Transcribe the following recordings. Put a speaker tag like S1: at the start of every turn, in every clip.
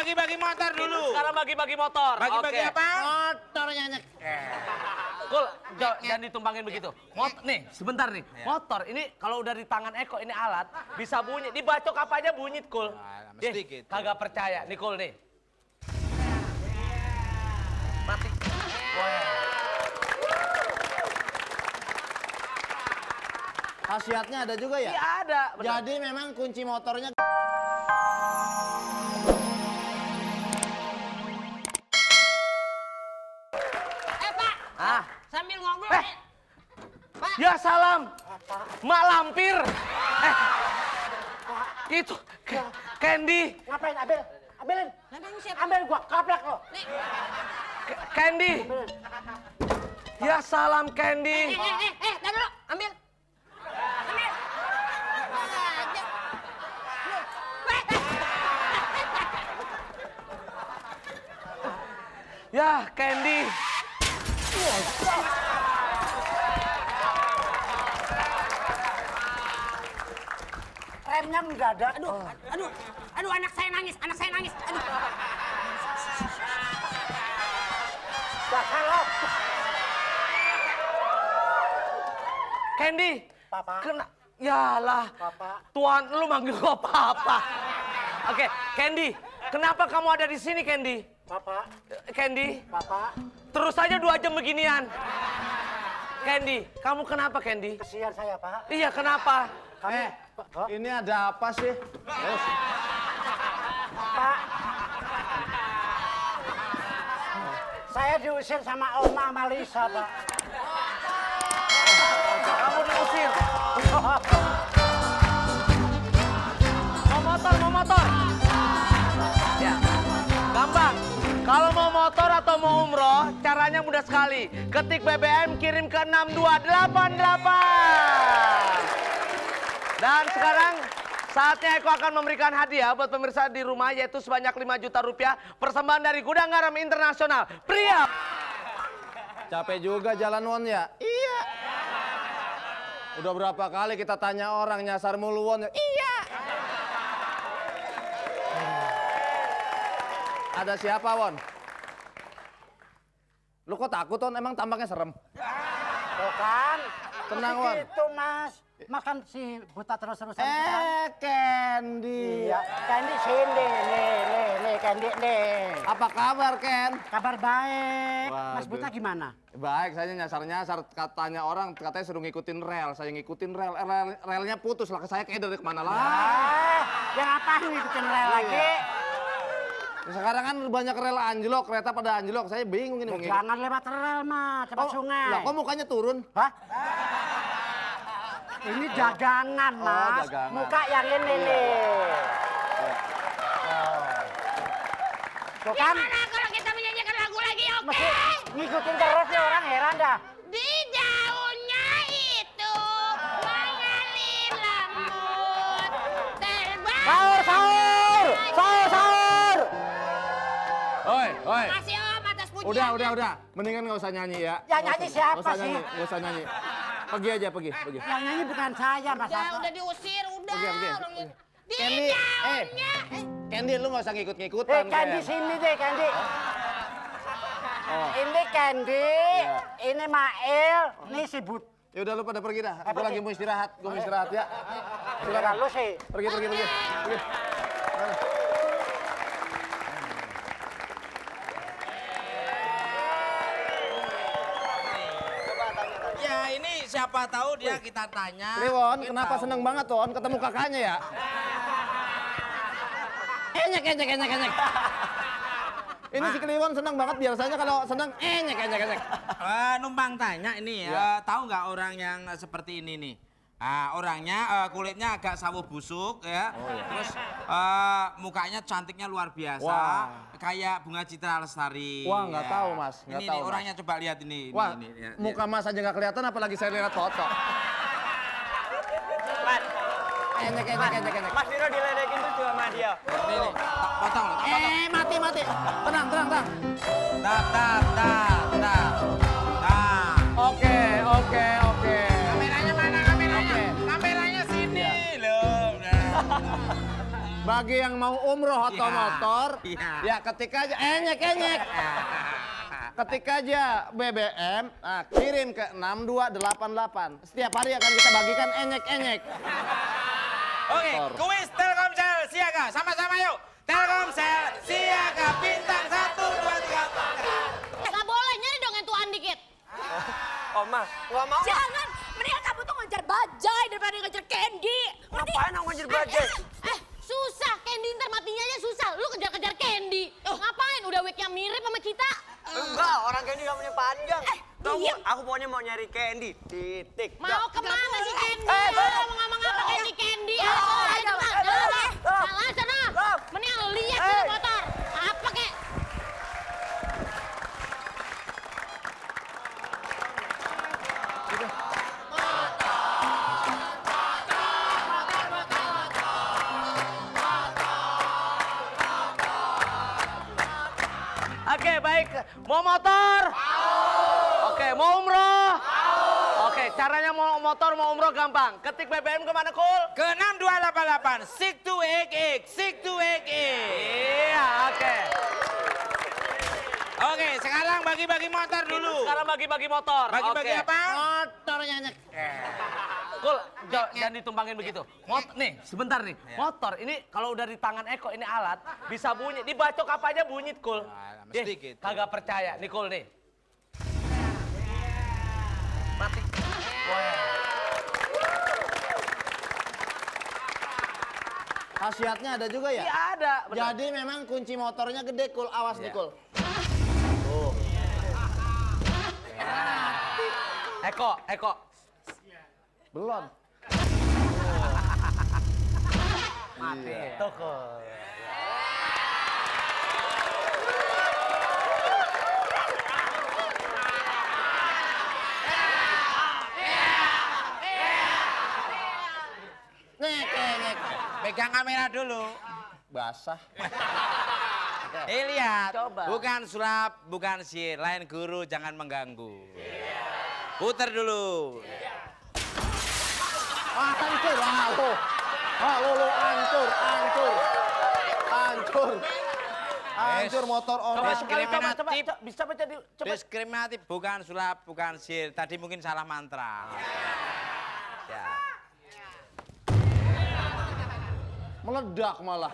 S1: bagi-bagi motor dulu.
S2: Sekarang bagi-bagi motor.
S1: Bagi-bagi apa?
S3: Motornya nyeker.
S2: Kul, jangan ditumpangin begitu. Nih, sebentar nih. Motor ini kalau udah di tangan Eko ini alat bisa bunyi. Dibacok apa aja bunyi, Kul.
S1: Mesti gitu.
S2: Kagak percaya, nih Kul nih. Mati.
S3: Khasiatnya ada juga ya?
S2: Iya ada. Bener.
S3: Jadi memang kunci motornya.
S4: Pak,
S2: Ah,
S4: sambil ngobrol. Pak,
S2: ya salam. Mak Lampir. Itu Candy.
S3: Ngapain Abel? Abelin.
S4: memang siapa?
S3: Ambil gua kaplak lo.
S4: Nih,
S2: Candy. Ya salam Candy.
S4: tar dulu, ambil. Ambil.
S2: Ya Candy.
S3: Remnya nggak ada.
S4: Aduh, anak saya nangis, aduh.
S3: Bakal lo.
S2: Candy.
S3: Papa.
S2: Yalah.
S3: Papa.
S2: Tuan lu manggil gua papa. Oke, Candy. Kenapa kamu ada di sini, Candy?
S3: Papa.
S2: Candy.
S3: Papa.
S2: Terus aja 2 jam beginian. Candy, kamu kenapa, Candy?
S3: Kesian saya Pak.
S2: Iya, kenapa?
S3: Ini ada apa sih? Pak. Saya diusir sama Oma Malisa, Pak.
S2: Kamu diusir. Mau motor. Ya, gampang. Kalau mau motor atau mau umroh, caranya mudah sekali. Ketik BBM, kirim ke 6288. Dan sekarang saatnya Eko akan memberikan hadiah buat pemirsa di rumah, yaitu sebanyak 5 juta rupiah persembahan dari Gudang Garam Internasional. Pria.
S3: Capek juga jalan Won ya? Iya. Udah berapa kali kita tanya orang nyasar mulu Won ya? Iya. Ada siapa Won? Lu kok takut Won? Emang tampaknya serem?
S5: Bukan.
S3: Tenang Won.
S5: Itu Mas. Makan si buta terus-terusan.
S3: Candy.
S5: Iya. Candy sini. Nih Candy nih.
S3: Apa kabar Ken?
S5: Kabar baik. Mas
S3: Waduh.
S5: Buta gimana?
S3: Baik, saya nyasar-nyasar. Katanya orang, katanya suruh ngikutin rel. Saya ngikutin rel. Relnya putus lah. Saya kayak dari kemana lah.
S5: Yang apa ngikutin rel lagi?
S3: Sekarang kan banyak rel anjlok, kereta pada anjlok. Saya bingung ini.
S5: Jangan lewat rel mah, cepat sungai.
S3: Lah, kok mukanya turun?
S5: Hah? Ini dagangan, Mas.
S3: dagangan.
S5: Muka yang ini nih. Tuh kan,
S4: Gimana kalau kita menyanyikan lagu lagi, oke?
S5: mesti ngikutin terus nih orang heran dah.
S4: Di daunnya itu mengalir lembut terbang.
S3: Sahur! Oi.
S4: Makasih Om atas pujian.
S3: Udah. Mendingan nggak usah nyanyi ya.
S5: Yang nyanyi siapa
S3: Nggak usah
S5: sih?
S3: nyanyi, nggak usah nyanyi. Pergi aja, pergi.
S5: Yang nyanyi bukan saya, Mas.
S4: Udah diusir, udah.
S3: Pergi.
S4: Orang- Di
S3: Candy,
S4: daunnya.
S3: Candy lu nggak usah ngikut-ngikutan.
S5: Candy
S3: Ken.
S5: sini deh, Candy. Ini Candy, ini Mail, ini si But.
S3: Ya udah lu pada pergi dah. Gue
S5: pergi.
S3: lagi mau istirahat. Gue mau istirahat ya.
S5: Silakan lu sih.
S3: Pergi.
S1: Ya ini siapa tahu dia kita tanya.
S3: Kliwon,
S1: mungkin
S3: kenapa
S1: tahu.
S3: seneng banget Ton ketemu kakaknya ya? Enyek. Ini si Kliwon seneng banget, biasanya kalau seneng enyek.
S1: Numpang tanya ini
S3: Ya.
S1: tahu nggak orang yang seperti ini nih? Orangnya kulitnya agak sawo busuk ya, terus mukanya cantiknya luar biasa,
S3: Wah.
S1: kayak Bunga Citra Lestari.
S3: Wah, nggak
S1: ya.
S3: tahu, Mas, nggak
S1: Ini
S3: tahu,
S1: nih,
S3: Mas.
S1: orangnya coba lihat ini.
S3: Wah,
S1: ya,
S3: muka Mas aja nggak kelihatan, apalagi saya lihat foto. Enyek.
S6: Mas Viro diledekin tuh sama dia.
S1: Nih, potong loh, tak potong.
S3: Mati. Tenang.
S1: Tap.
S3: Oke.
S1: Kameranya mana kameranya? Kameranya sini loh. Nah.
S3: Bagi yang mau umroh atau
S1: Iya.
S3: motor,
S1: Iya.
S3: ya ketik aja enyek. Ketik aja BBM, nah, kirim ke 6288. Setiap hari akan kita bagikan enyek.
S1: Oke, kuis Telkomsel siaga. Sama-sama yuk. Telkomsel siaga bintang 1, 2, 3.
S4: Nggak boleh, nyari dong yang tuaan dikit.
S6: Oma, gua mau.
S7: Jangan, mendingan kamu tuh ngejar bajai daripada ngejar Candy.
S6: Ngapain aku ngejar bajai?
S4: Susah, Candy ntar matinya aja susah. Lu kejar-kejar Candy. Ngapain? Udah wig-nya mirip sama kita.
S6: Enggak, orang Candy rambutnya panjang. Tahu,
S7: diam.
S6: aku pokoknya mau nyari Candy. Titik.
S4: Mau kemana sih Candy?
S6: bapak.
S4: Mau ngomong apa Candy? Ayo,
S6: Stop.
S4: salah sana.
S6: Stop.
S4: Mending lihat tuh motor. Apa kek?
S2: Oke, baik. Mau motor? Oke, mau umroh? Oke, caranya mau motor, mau umroh gampang. Ketik BBM kemana, Kul?
S1: Ke 6288. Sik to XX. Sik to XX.
S2: Iya, oke.
S1: Oke, sekarang bagi-bagi motor dulu.
S2: Sekarang bagi-bagi motor.
S1: Bagi-bagi
S2: Oke.
S1: apa?
S3: Motornya nyek.
S2: Kul, jangan ditumpangin begitu. Nih, sebentar nih. Motor ini kalau udah di tangan Eko ini alat bisa bunyi. Dibacok apa aja bunyi, Kul.
S1: Nah, mesti gitu.
S2: Kagak percaya, nih Kul nih. Mati.
S3: Khasiatnya ada juga ya?
S2: Iya ada. bener.
S3: Jadi memang kunci motornya gede, Kul. Awas nih, Kul.
S2: Eko.
S3: Belum.
S2: Mati. Tuh, Kul.
S3: Nyek.
S1: Pegang kamera dulu.
S3: Basah.
S1: Lihat.
S2: Coba.
S1: Bukan sulap, bukan sihir. Lain guru, jangan mengganggu. Putar dulu.
S3: Hancur, halo, hancur. Hancur motor
S2: Coba
S3: orang.
S2: sekali, coba.
S1: Diskriminatif.
S2: Bisa baca di, coba.
S1: Diskriminatif, bukan sulap, bukan sihir. Tadi mungkin salah mantra. Ya.
S3: Meledak malah.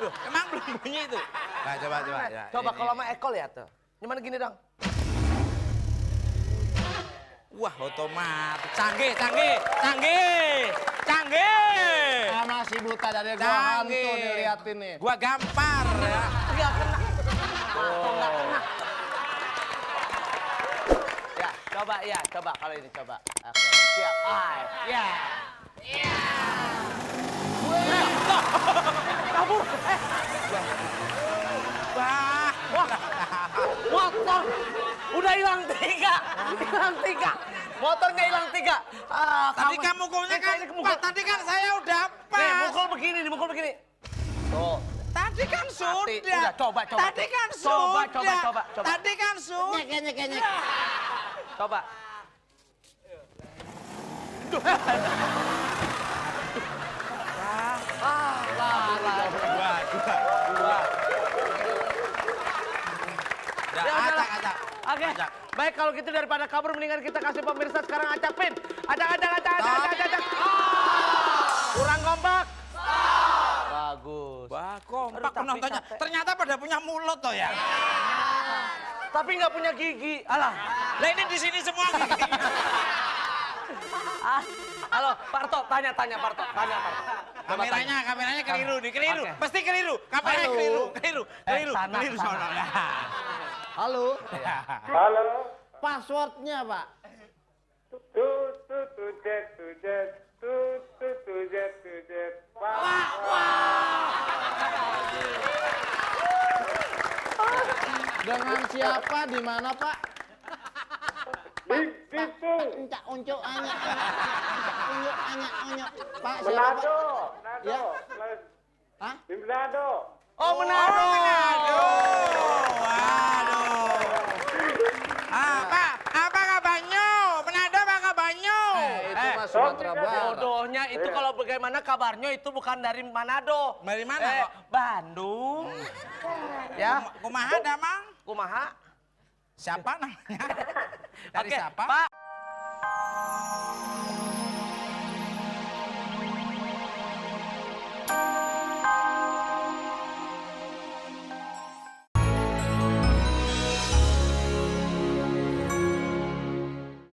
S1: Emang belum bunyi itu? Nah, coba. Ya,
S2: Coba
S1: ini.
S2: kalau sama Eko lihat tuh. Gimana gini dong?
S1: Wah, otomatis. Canggih.
S3: Ah, masih buta dari gua hantu
S1: Canggih.
S3: nih, liatin nih.
S1: Gua gampar ya.
S2: Enggak kena. Ya, coba kalau ini coba. Oke, siap. Ya. Kabur.
S1: Wah,
S2: Motor udah hilang 3. Motornya hilang 3.
S1: tadi kamu mukulnya kan, Pak, tadi kan saya udah pas.
S2: Nih, mukul begini. Tuh.
S1: Tadi kan sudah.
S2: Udah, coba.
S1: Tadi kan
S2: Coba.
S1: sudah. Tadi kan sudah.
S3: Nyek.
S2: Coba.
S1: Dua.
S2: Ya
S1: Ya,
S2: udahlah.
S1: acak.
S2: Oke.
S1: Acak.
S2: Baik kalau gitu daripada kabur mendingan kita kasih pemirsa sekarang acapin. Acak. Kurang kompak. Bagus.
S1: Wah, kompak
S2: Aduh, tapi
S1: penontonnya.
S2: capek.
S1: Ternyata pada punya mulut toh ya.
S2: Tapi nggak punya gigi. Alah.
S1: Lah ini di sini semua giginya.
S2: Halo, Parto, tanya Parto.
S1: Kameranya keliru nih, keliru.
S2: Oke.
S1: Pasti keliru. Kameranya
S3: Halo.
S1: keliru.
S2: sana.
S1: Sono. Ya.
S3: Halo,
S8: Halo.
S3: passwordnya Pak.
S8: Tujet.
S3: Dengan siapa, di mana Pak?
S8: Itu.
S3: Encak uncuk anyak. Pak, siapa Pak?
S8: Manado.
S3: Ya. Hah?
S8: Di Manado.
S2: Oh, Manado.
S1: Waduh. Apa kabarnya? Manado apa kabarnya?
S3: mah Sumatera Barat.
S2: Bodohnya itu kalau bagaimana kabarnya itu bukan dari Manado.
S1: Dari mana, kok?
S2: Bandung. Ya,
S1: Kumaha dah, Mang?
S2: kumaha?
S1: Siapa namanya? Dari
S2: Oke,
S1: siapa?
S2: Pak.